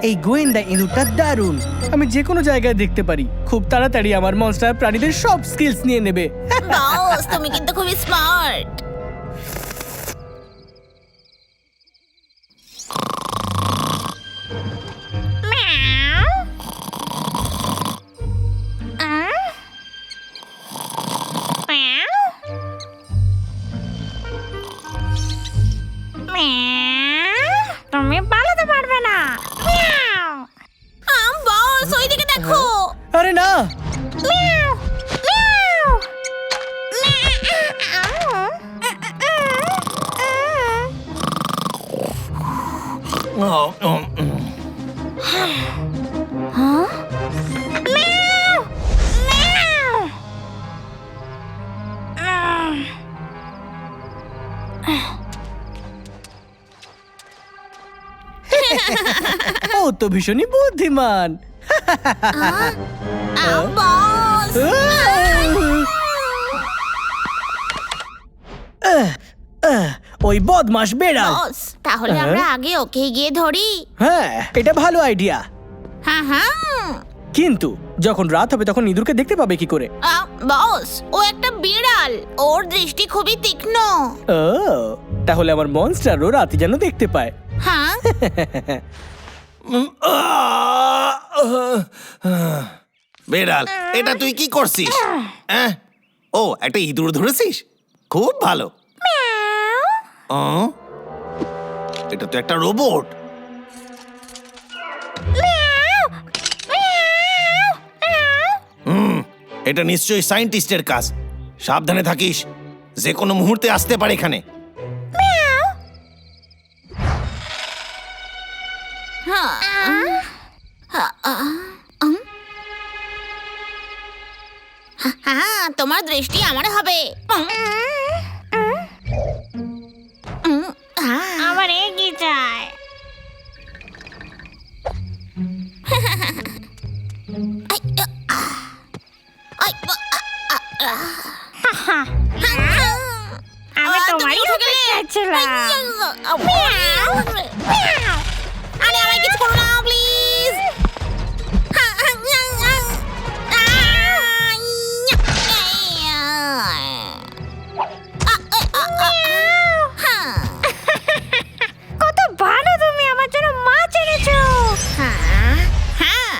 এই গোয়েন্দা ইঁদুরটা দারুণ। আমি যে কোনো জায়গায় দেখতে পারি। খুব তাড়াতাড়ি আমার মনস্টার প্রাণীদের সব স্কিলস নিয়ে নেবে। বস, তুমি কিন্তু খুবই স্মার্ট। তুমি পালাতে পারবে না। বস, ওইদিকে দেখো। আরে না, ও তো ভীষণই বুদ্ধিমান। বস, ওই বদমাশ বেড়াল। বস, তাহলে আমরা আগে ওকে গিয়ে ধরি। হ্যাঁ, এটা ভালো আইডিয়া। হ্যাঁ হ্যাঁ। কিন্তু যখন রাত হবে তখন ইঁদুরকে দেখতে পাবে কি করে? বস, ও একটা বিড়াল, ওর দৃষ্টি খুবই তীক্ষ্ণ। ও, তাহলে আমার মনস্টারও রাতে যেন দেখতে পায়। হ্যাঁ। বেড়াল, এটা তুই কি করছিস? ও, একটা ইঁদুর ধরেছিস? খুব ভালো। এটা তো একটা রোবট। এটা নিশ্চয়ই সায়েন্টিস্টের কাজ। সাবধানে থাকিস, যে কোনো মুহূর্তে আসতে পারে এখানে। হ্যাঁ, তোমার দৃষ্টি আমার হবে। আমার এগিয়ে যায়। আমি তোমারই অপেক্ষায় ছিলাম। আরে আমায় কিছু করো না প্লিজ। কত ভালো, তুমি আমার জন্য মাছ এনেছো। হ্যাঁ,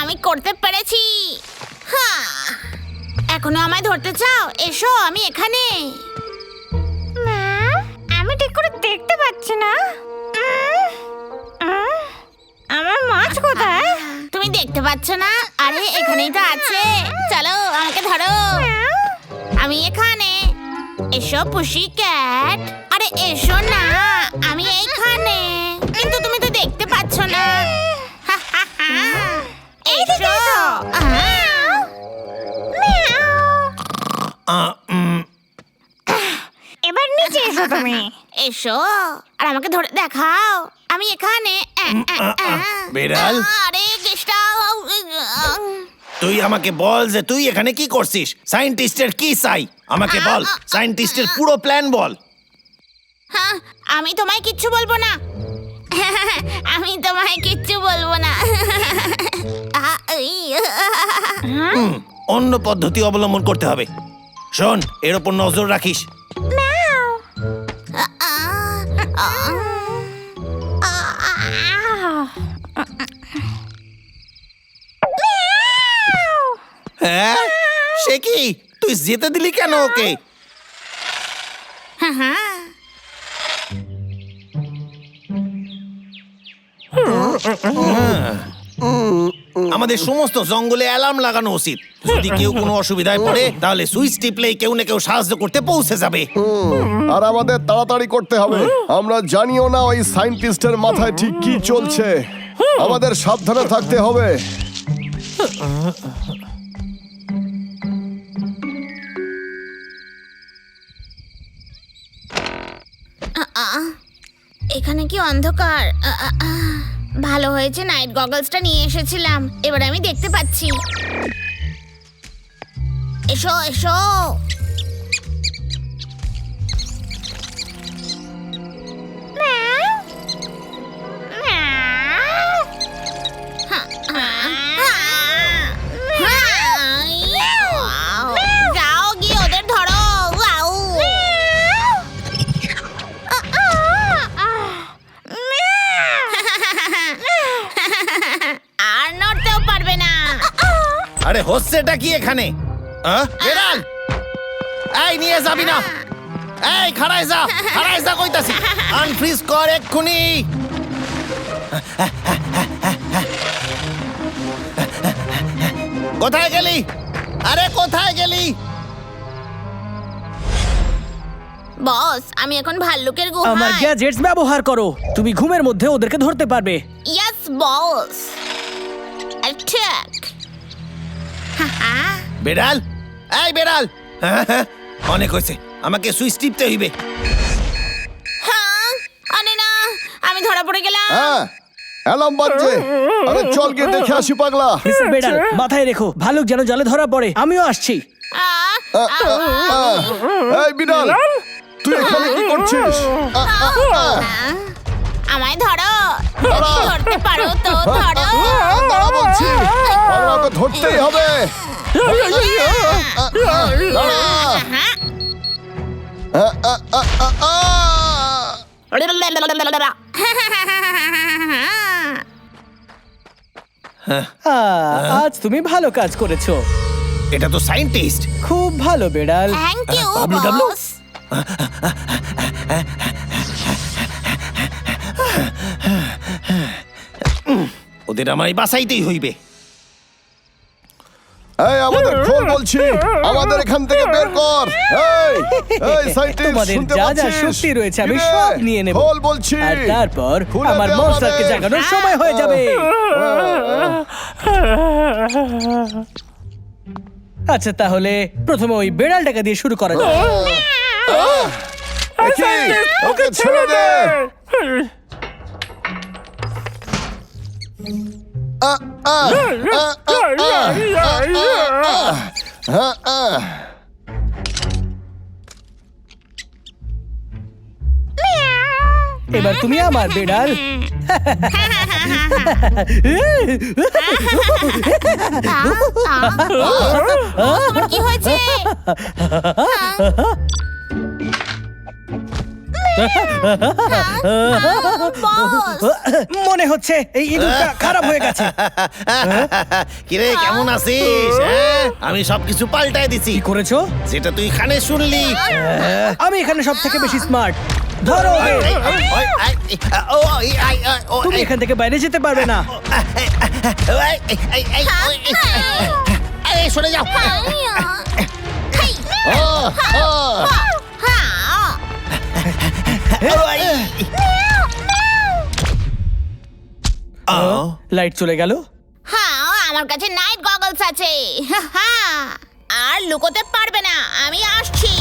আমি করতে পেরেছি। হ্যাঁ, এখনো আমায় ধরতে চাও? এসো, আমি এখানে। আমি ঠিক করে দেখতে পাচ্ছি না। আমার মাছ কোথায়? তুমি দেখতে পাচ্ছ না? আরে এখানেই তো আছে। চলো, আমাকে ধরো। আমি এখানে। এসো পুষি ক্যাট। আরে এসো না, আমি এইখানে। কিন্তু তুমি তো দেখতে পাচ্ছ না। এসো। এবার নিচে এসো তুমি। এসো আর আমাকে ধরে দেখাও। আমি এখানে। বেড়াল, আরে কেষ্টা, তুই আমাকে বল যে তুই এখানে কি করছিস? সায়েন্টিস্টের কি চাই? আমাকে বল, সায়েন্টিস্টের পুরো প্ল্যান বল। হ্যাঁ, আমি তোমায় কিচ্ছু বলবো না। আমি তোমায় কিচ্ছু বলবো না। অন্য পদ্ধতি অবলম্বন করতে হবে। শোন, এর ওপর নজর রাখিস। হ্যাঁ, সে কি? তুই যেতে দিলি কেন ওকে? আমাদের সমস্ত জঙ্গলে অ্যালার্ম লাগানো উচিত। যদি কেউ কোনো অসুবিধায় পড়ে তাহলে সুইচ টিপলেই কেউ না কেউ সাহায্য করতে পৌঁছে যাবে। আর আমাদের তাড়াতাড়ি করতে হবে। আমরা জানিও না ওই সায়েন্টিস্টের মাথায় ঠিক কি চলছে। আমাদের সাবধানে থাকতে হবে। এখানে কি অন্ধকার? ভালো হয়েছে নাইট গগলসটা নিয়ে এসেছিলাম। এবার আমি দেখতে পাচ্ছি। এসো এসো। হচ্ছেটা কি এখানে? বেড়াল, এই নিয়ে যাবি না। এই খাড়ায় যা কইতাছি। আনফ্রিজ কর এক্ষুনি। কোথায় গেলি? আরে কোথায় গেলি? বস, আমি এখন ভাল্লুকের আমার গুহায়। গ্যাজেটস ব্যবহার করো, তুমি ঘুমের মধ্যে ওদেরকে ধরতে পারবে। Yes boss. অ্যাটাক। বেড়াল, এই বেড়াল, অনেক হয়েছে, আমাকে সুইচ টিপতে হইবে। হ্যাঁ, আরে না, আমি ধরা পড়ে গেলাম। হ্যাঁ, অ্যালার্ম বাজছে। আরে চল গিয়ে দেখে আসি পাগলা। মিস্টার বেডাল, মাথায় রেখো, ভালুক যেন জলে ধরা পড়ে। আমিও আসছি। আহ, এই বিড়াল, তুই এখানে কি করছিস? আমায় ধরো, যদি ধরতে পারো তো ধরো। দাঁড়া বলছি, পাগলাকে ধরতেই হবে। দাঁড়া। আজ তুমি ভালো কাজ করেছো। এটা তো সায়েন্টিস্ট। খুব ভালো বেড়াল। Thank you Bablu Dablu? Boss. ওদের আমায় বাঁচাইতেই হইবে। এই আমাদের খোল বলছি, আমাদের এখান থেকে বের কর। এই এই সাইন্টিস্ট, তোমাদের শুনতে যা যা পাচ্ছিস? শক্তি রয়েছে আমি কিরে? সব নিয়ে নেব। খোল বলছি। আর তারপর খুলে আমার দে মনস্টারকে আমাদের। জাগানোর সময় হয়ে যাবে। আচ্ছা, তাহলে প্রথমে ওই বেড়ালটাকে দিয়ে শুরু করা যাক। দেখি, ওকে ছেড়ে দে। এবার তুমি আমার বেড়াল। তোমার কি হয়েছে? বস, মনে হচ্ছে এই ইঁদুরটা খারাপ হয়ে গেছে। কিরে কেমন আছিস? আমি সবকিছু পাল্টায় দিছি। কি করেছো? যেটা তুই এখানে শুনলি। আমি এখানে সব থেকে বেশি স্মার্ট। ধরো ওদের। তুমি এখান থেকে বাইরে যেতে পারবে না। সরে যাও। লাইট চলে গেল। হ্যাঁ, আমার কাছে নাইট গগলস আছে। আর লুকোতে পারবে না, আমি আসছি।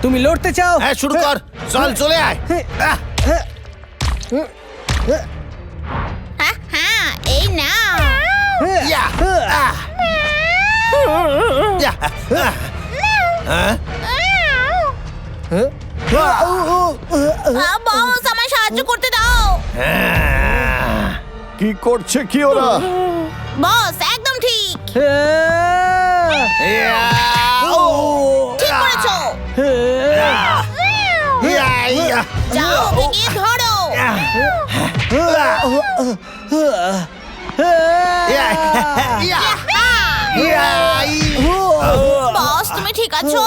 তুমি লড়তে চাও? হ্যাঁ শুরু কর, চল চলে আয়। হ্যাঁ, এই না। ইয়া, ইয়া, বস, আমায় সাহায্য করতে দাও। কি করছে কি ওরা? বস, একদম ঠিক। ইয়া, ঠিক করেছো। ইয়া, ইয়া, যাও, ওকে গিয়ে ধরো। ইয়া, ইয়া, ইয়া, বস, তুমি ঠিক আছো?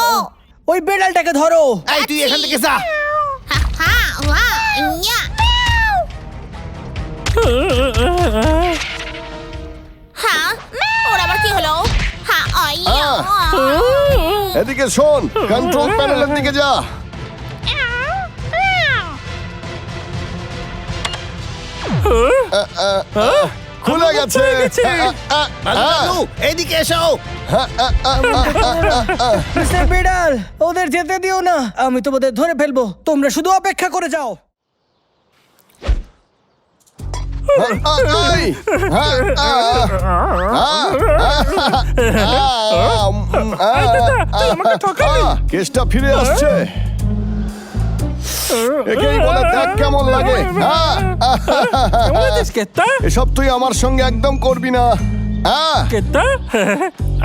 ওই বেড়ালটাকে ধরো। এই তুই এখান থেকে যা। ইয়া। হ্যাঁ, ওর আবার কি হলো? হ্যাঁ, ইয়া। এদিকে শোন, কন্ট্রোল প্যানেলের দিকে যা। খুলে গেছে। বাবলু, এইদিকে এসো। মিস্টার বেড়াল, ওদের যেতে দিও না। আমি তোমাদের ধরে ফেলবো, তোমরা শুধু অপেক্ষা করে যাও। কেসটা ফিরে আসছে। একেই বলে দেখ কেমন লাগে। কেতা এসব তুই আমার সঙ্গে একদম করবি না। কেতা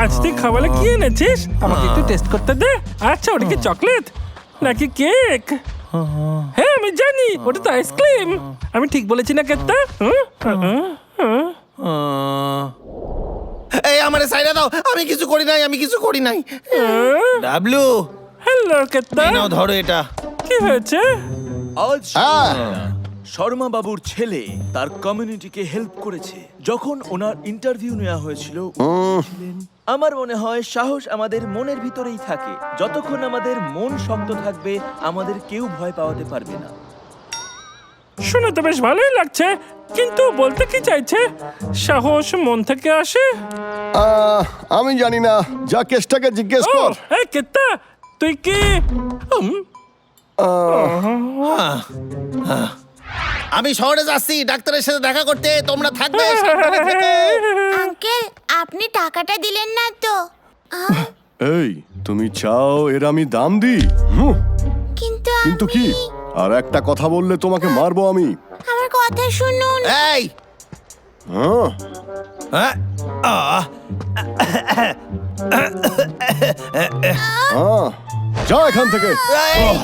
আজ তুই খাবারে কি এনেছিস? আমাকে একটু টেস্ট করতে দে। আচ্ছা, ওটা কি চকলেট নাকি কেক? হ্যাঁ আমি জানি ওটা তো আইসক্রিম আমি ঠিক বলেছি না কেতা এই আমার সাইডে দাও, আমি কিছু করি নাই ডাবলু, হ্যালো কেতা নাও ধরো এটা। কি হয়েছে আজ হ্যাঁ শর্মা বাবুর ছেলে তার কমিউনিটিকে হেল্প করেছে। যখন ওনার ইন্টারভিউ নেওয়া হয়েছিল বলেছিলেন, আমার মনে হয় সাহস আমাদের মনের ভিতরেই থাকে। যতক্ষণ আমাদের মন শক্ত থাকবে আমাদের কেউ ভয় পাওয়াতে পারবে না। শুনে তো বেশ ভালোই লাগছে, কিন্তু বলতে কি চাইছে? সাহস মন থেকে আসে? আমি জানি না, যা কেসটাকে জিজ্ঞেস ও কর। এই কেতা, তুই কি আমি শহরে যাচ্ছি ডাক্তারের সাথে দেখা করতে, তোমরা থাকবে সাবধানে থেকো। আঙ্কেল আপনি টাকাটা দিলেন না তো? আহ, এই তুমি চাও এর আমি দাম দিই? কিন্তু কিন্তু কি? আর একটা কথা বললে তোমাকে মারবো আমি। আমার কথা শুনুন। এই হ্যাঁ হ্যাঁ, আহ, হ্যাঁ, যা এখান থেকে। এই,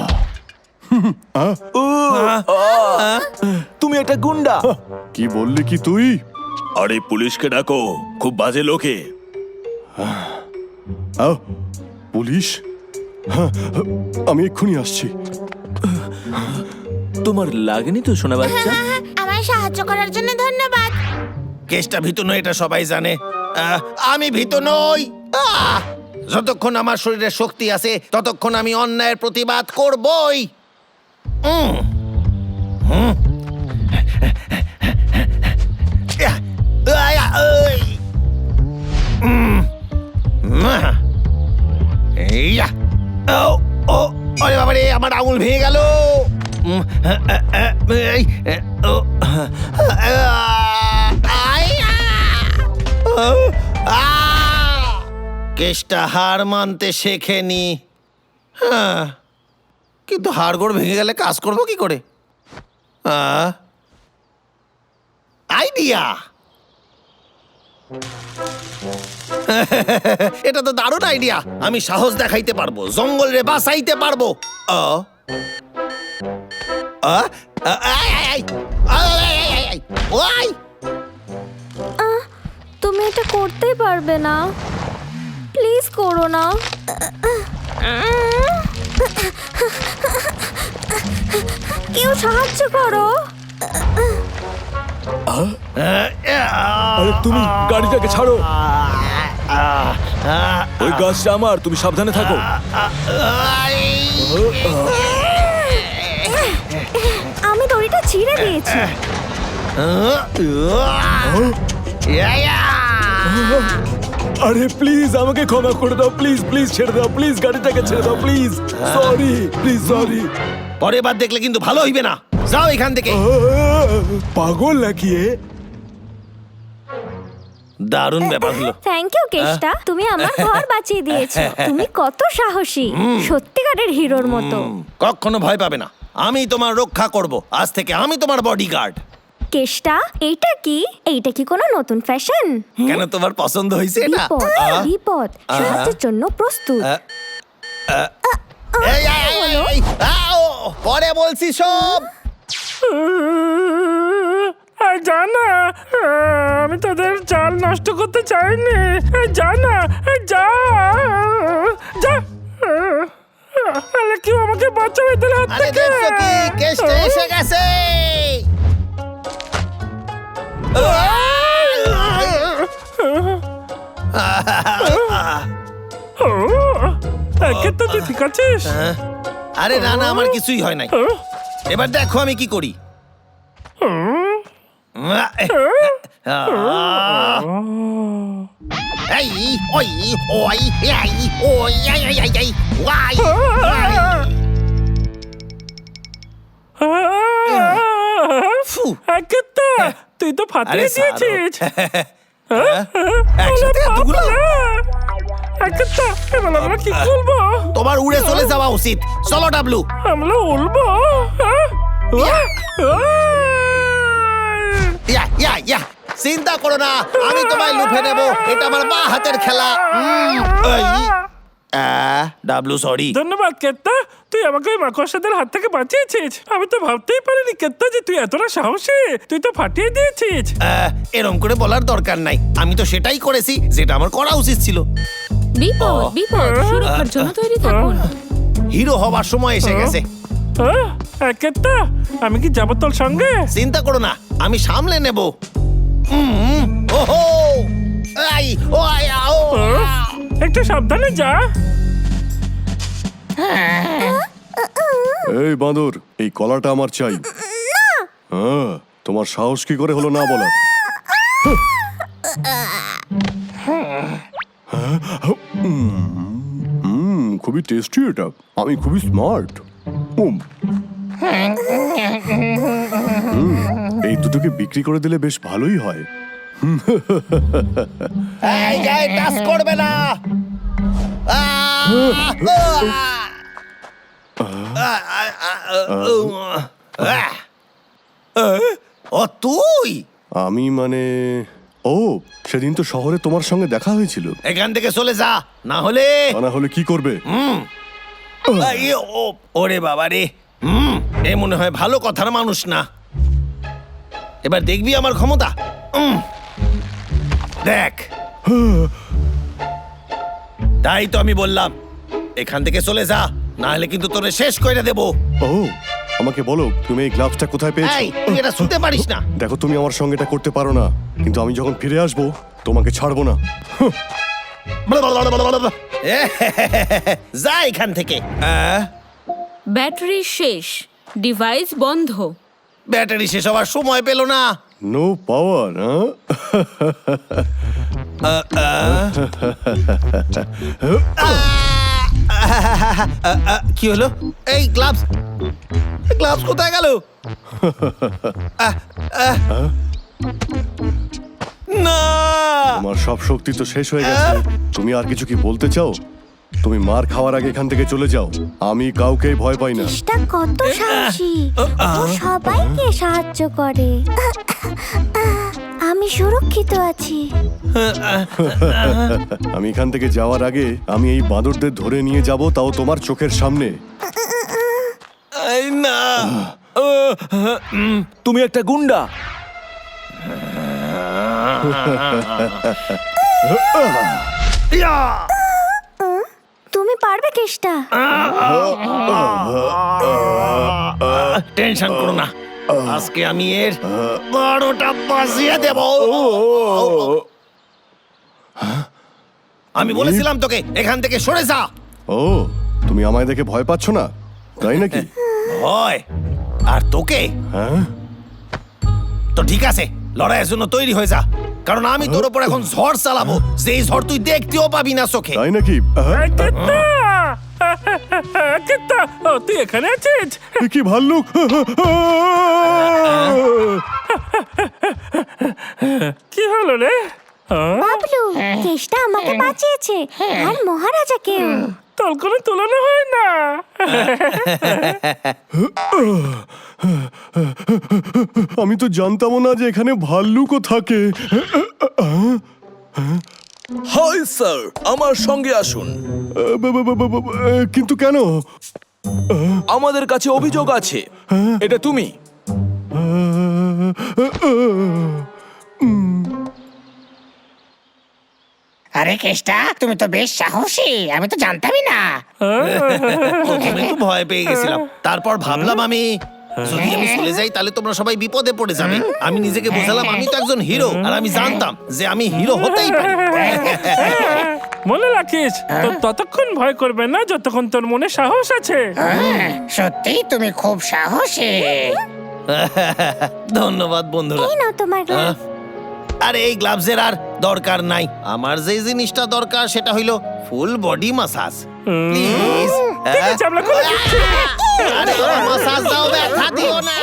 তুমি একটা গুন্ডা। কি বললি কি তুই? আরে পুলিশকে ডাকো, খুব বাজে লোকে। পুলিশ? হ্যাঁ, আমি এক্ষুনি আসছি। তোমার লাগেনি তো সোনা বাচ্চা? আমায় সাহায্য করার জন্য ধন্যবাদ। কেসটা ভীতু নয় এটা সবাই জানে। আমি ভীতু নই। যতক্ষণ আমার শরীরে শক্তি আছে ততক্ষণ আমি অন্যায়ের প্রতিবাদ করবই। আরে বাবা রে, আমার আঙুল ভেঙে গেল। কেসটা হার মানতে শেখেনি, কিন্তু হাড়গোড় ভেঙে গেলে কাজ করবো কি করে? আইডিয়া, এটা তো দারুণ আইডিয়া। আমি সাহস দেখাইতে পারবো, জঙ্গলে বাঁচাইতে পারবো। তুমি এটা করতেই পারবে না, প্লিজ করো না। কেউ সাহায্য করো। আরে তুমি গাড়িটাকে ছাড়ো, ওই গাছটা আমার, তুমি সাবধানে থাকো। আমি দড়িটা ছিঁড়ে দিয়েছি। আরে প্লিজ আমাকে ক্ষমা করে দাও, প্লিজ প্লিজ ছেড়ে দাও, প্লিজ গাড়িটাকে ছেড়ে দাও, প্লিজ। Sorry, please sorry. পরের বার দেখলে কিন্তু ভালো হইবে না, যাও এখান থেকে। পাগল নাকি এ? দারুণ ব্যাপার হলো। থ্যাংক ইউ কেষ্টা, তুমি আমার ঘর বাঁচিয়ে দিয়েছো। তুমি কত সাহসী, সত্যিকারের হিরোর মতো। কখনো ভয় পাবে না, আমি তোমার রক্ষা করব। আজ থেকে আমি তোমার বডিগার্ড। কেষ্টা, এইটা কি? এইটা কি কোনো নতুন ফ্যাশন? কেন, তোমার পছন্দ হয়েছে এটা? বিপদ, বিপদ, সাহায্যের জন্য প্রস্তুত। এই, পরে বলছি সব। জানা আমি তোদের চাল নষ্ট করতে চাইনি। জানা যা যা, কেউ আমাকে বাঁচাও এদের হাত আরে থেকে। দেখছো কি, কেসটা এসে গেছে। কেতা, তুই ঠিক আছিস? আরে না না, আমার কিছুই হয় নাই। এবার দেখো আমি কি করি। এই ওই ওই এই ওই এই এই এই এই ওয়াই ফু। কেতা, তুই তো ফাটিয়ে আরে সারো। দিয়েছিস। একসাথে এতগুলো? কেতা, এবার আমরা কি করবো? তোমার উড়ে চলে যাওয়া উচিত। চলো ডাবলু। আমরা উড়বো? ইয়া ইয়া ইয়া, চিন্তা করো না, আমি তোমায় লুফে নেব। এটা আমার বা হাতের খেলা। এই, ডাবলু সরি। ধন্যবাদ কেত্তা, তুই আমাকে ওই মাকড়সাদের হাত থেকে বাঁচিয়েছিস। আমি তো ভাবতেই পারিনি কেত্তা যে তুই এতটা সাহসী। তুই তো ফাটিয়ে দিয়েছিস। এরম করে বলার দরকার নাই, আমি তো সেটাই করেছি যেটা আমার করা উচিত ছিল। বিপদ বিপদ, সুরক্ষার জন্য তৈরি থাকুন। হিরো হবার সময় এসে গেছে। কেত্তা, আমি কি যাবো তোর সঙ্গে? চিন্তা করো না, আমি সামলে নেব। ওহো আই ও আই ও একটু সাবধানে যা। এই বাঁদর, এই কলাটা আমার চাই। হ্যাঁ, তোমার সাহস কি করে হলো না বলার? খুবই টেস্টি এটা, আমি খুবই স্মার্ট। এই দুটোকে বিক্রি করে দিলে বেশ ভালোই হয়। এই গায়ে টাচ করবে না। ও তুই? আমি মানে, ও সেদিন তো শহরে তোমার সঙ্গে দেখা হয়েছিল। এখান থেকে চলে যা, না হলে না হলে কি করবে? ওরে বাবা রে, এ মনে হয় ভালো কথার মানুষ না। এবার দেখবি আমার ক্ষমতা। দেখ, তাই তো আমি বললাম এখান থেকে চলে যা, না হলে কিন্তু তোরে শেষ করে দেব। ও, আমাকে বলো তুমি এই গ্লাভসটা কোথায় পেয়েছো? এই, তুই এটা শুনতে পারিস না? দেখো, তুমি আমার সঙ্গে এটা করতে পারো না, কিন্তু আমি যখন ফিরে আসবো তোমাকে ছাড়বো না। যা এখান থেকে। ব্যাটারি শেষ, ডিভাইস বন্ধ। ব্যাটারি শেষ হওয়ার সময় পেল না। No power. কি হলো? এই গ্লাভস গ্লাভস কোথায় গেল? না, আমার সব শক্তি তো শেষ হয়ে গেছে। তুমি আর কিছু কি বলতে চাও? তুমি মার খাওয়ার আগে এখান থেকে চলে যাও। আমি কাউকেই ভয় পাই না। চেষ্টা কত সাহসী, ও সবাইকে সাহায্য করে। আমি সুরক্ষিত আছি। আমি এখান থেকে যাওয়ার আগে আমি এই বাঁদরদের ধরে নিয়ে যাব, তাও তোমার চোখের সামনে। এই না, তুমি একটা গুন্ডা। তুমি পারবে কেষ্টা। টেনশন করো না, আজকে আমি এর 12টা বাজিয়ে দেব। আমি বলেছিলাম তোকে এখান থেকে সরে যা। ও, তুমি আমায় দেখে ভয় পাচ্ছ না, তাই নাকি? ভয়? আর তোকে? হ্যাঁ, তো ঠিক আছে, লড়াইয়ের জন্য তৈরি হয়ে যা, কারণ আমি তোর উপর এখন ঝড় চালাবো, যেই ঝড় তুই দেখতেও পাবি না চোখে। তাই নাকি? কেত্তা, কেত্তা, ও তুই এখানে আছিস? কি ভাল্লুক! কি হলো রে? বাবলু, কেষ্টা আমাকে বাঁচিয়েছে, আর মহারাজাকেও। তোর কোনো তুলনা হয় না। আমি তো জানতামও না যে এখানে ভাল্লুকও থাকে। হাই স্যার, আমার সঙ্গে আসুন। কিন্তু কেন? আমাদের কাছে অভিযোগ আছে। এটা তুমি। আরে কেষ্টা, তুমি তো বেশ সাহসী, আমি তো জানতামই না। প্রথমে একটু ভয় পেয়ে গেছিলাম, তারপর ভাবলাম আমি যদি আমি চলে যাই তাহলে তোমরা সবাই বিপদে পড়ে যাবে। আমি নিজেকে বোঝালাম আমি তো একজন হিরো, আর আমি জানতাম যে আমি হিরো হতেই পারি। মনে রাখিস, তো ততক্ষণ ভয় করবে না যতক্ষণ তোর মনে সাহস আছে। সত্যিই তুমি খুব সাহসী। ধন্যবাদ বন্ধুরা। এই নাও তোমার গ্লাভ। আরে এই গ্লাভসের আর দরকার নাই, আমার যে জিনিসটা দরকার সেটা হইলো ফুল বডি মাসাজ। প্লিজ, ঠিক আছে, আমরা করে দিচ্ছি। আরে মাসাজ দাও, ব্যথা দিও না।